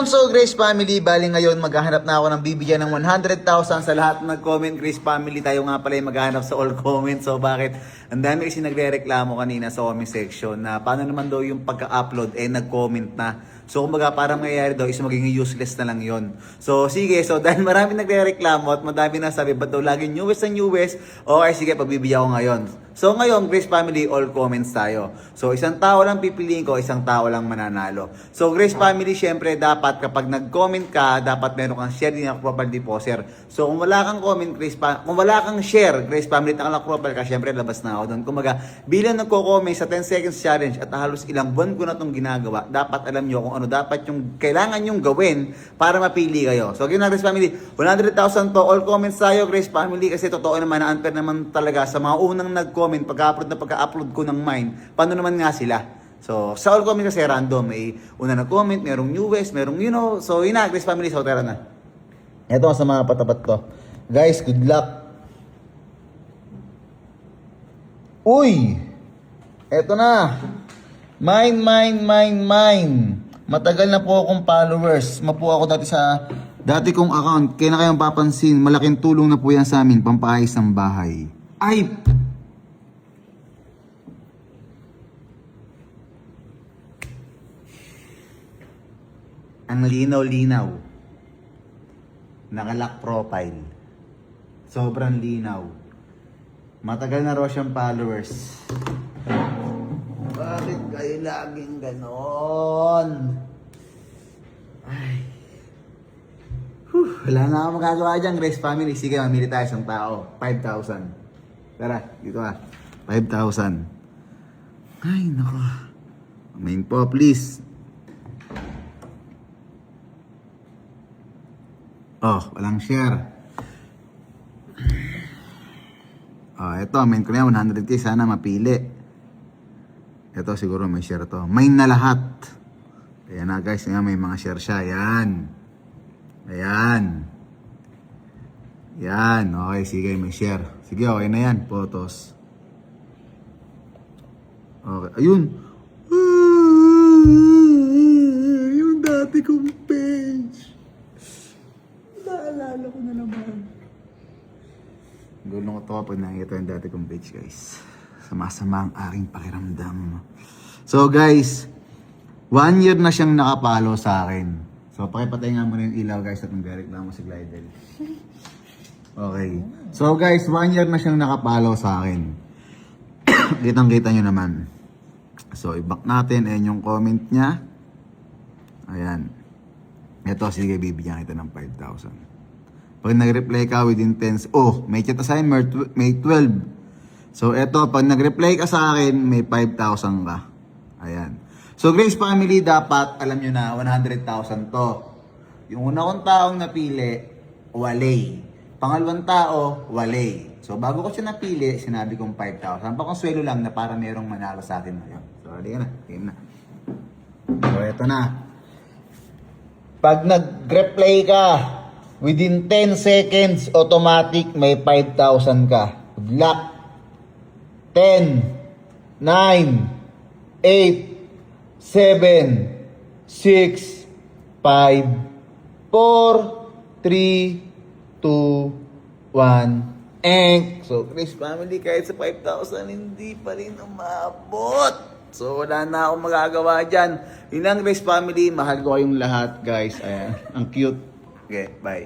So Grace Family, bali ngayon maghahanap na ako ng bibigyan ng 100,000 sa lahat ng nag-comment. Grace Family, tayo nga pala yung maghahanap sa all comments. So bakit? Ang dami kasi nagre-reklamo kanina sa comment section na paano naman daw yung pagka-upload nag-comment na. So kumbaga parang mangyayari daw is magiging useless na lang yon. So sige, so dahil marami nagre-reklamo at madami na sabi ba't daw lagi newest na newest, okay sige, pagbibigyan ko ngayon. So ngayon, Grace Family, all comments tayo. So isang tao lang pipiliin ko, isang tao lang mananalo. So Grace Family, syempre dapat kapag nag-comment ka, dapat meron kang share din ang profile deposer. So kung wala kang comment, kung wala kang share, Grace Family, nakalang profile ka, syempre labas na ako doon. Kumbaga, bilang nagko-comment sa 10 seconds challenge at halos ilang buwan ko na itong ginagawa, dapat alam nyo kung ano dapat yung kailangan yung gawin para mapili kayo. So again, Grace Family, 100,000 to, all comments tayo, Grace Family, kasi totoo naman na unfair naman talaga sa mga unang nag-comment pagka-upload ko ng mine, paano naman nga sila? So, sa all comment kasi random. May una nag-comment, merong newest, merong So, yun na, Grace Family, so tara na. Ito sa mga patapat to. Guys, good luck. Uy! Ito na. Mine. Matagal na po akong followers. Mapo ako dati kong account. Kaya na kayong papansin, malaking tulong na po yan sa amin, pampaayos ng bahay. Ay! Ang linaw-linaw. Nakalock profile. Sobrang linaw. Matagal na raw siyang followers. Bakit kayo laging ganon? Ay. Wala na akong magagawa dyan, Grace Family. Sige, mamili tayo isang tao. 5,000. Tara, dito ka. 5,000. Ay, nako. Main po, please. Oh, walang share. Oh, ito, main ko na yan, 100k. Sana mapili. Ito, siguro may share to. Main na lahat. Ayan na guys, may mga share siya. Ayan. Yan, okay, sige, may share. Sige, okay na yan, photos. Okay, ayun. Yung dati kong page. Naalala ko na naman. Gulong ko to pag nakikita yung dati kong page, guys. Sama-sama ang aking pakiramdam. So, guys, 1 year na siyang nakapalo sa akin. So, pakipatay nga muna yung ilaw, guys, at nagreklamo si Glidel. Okay. So, guys, 1 year na siyang nakapalo sa akin. Kitang-kita nyo naman. So, i-back natin. Ayan yung comment niya. Ayan. Ito, sige, bibigyan kita ng 5,000. Pag nag-reply ka within 10... Oh, may chat assignment, may 12. So, ito, pag nag-reply ka sa akin, may 5,000 ka. Ayan. So, Grace Family, dapat, alam nyo na, 100,000 to. Yung una kong taong napili, walay. Pangalawang tao, walay. So, bago ko siya napili, sinabi kong 5,000. Pakonsuelo lang na para merong manalo sa atin ngayon. So, di ka na. Game na. So, ito na. Pag nag-reply ka, within 10 seconds, automatic may 5,000 ka. Good luck. 10, 9, 8, 7, 6, 5, 4, 3, 2, 1. So, Grace Family, kahit sa 5,000, hindi pa rin umabot. So, wala na akong magagawa dyan. Yun lang, Grace Family. Mahal ko kayong lahat, guys. Ayan. Ang cute. Okay, bye.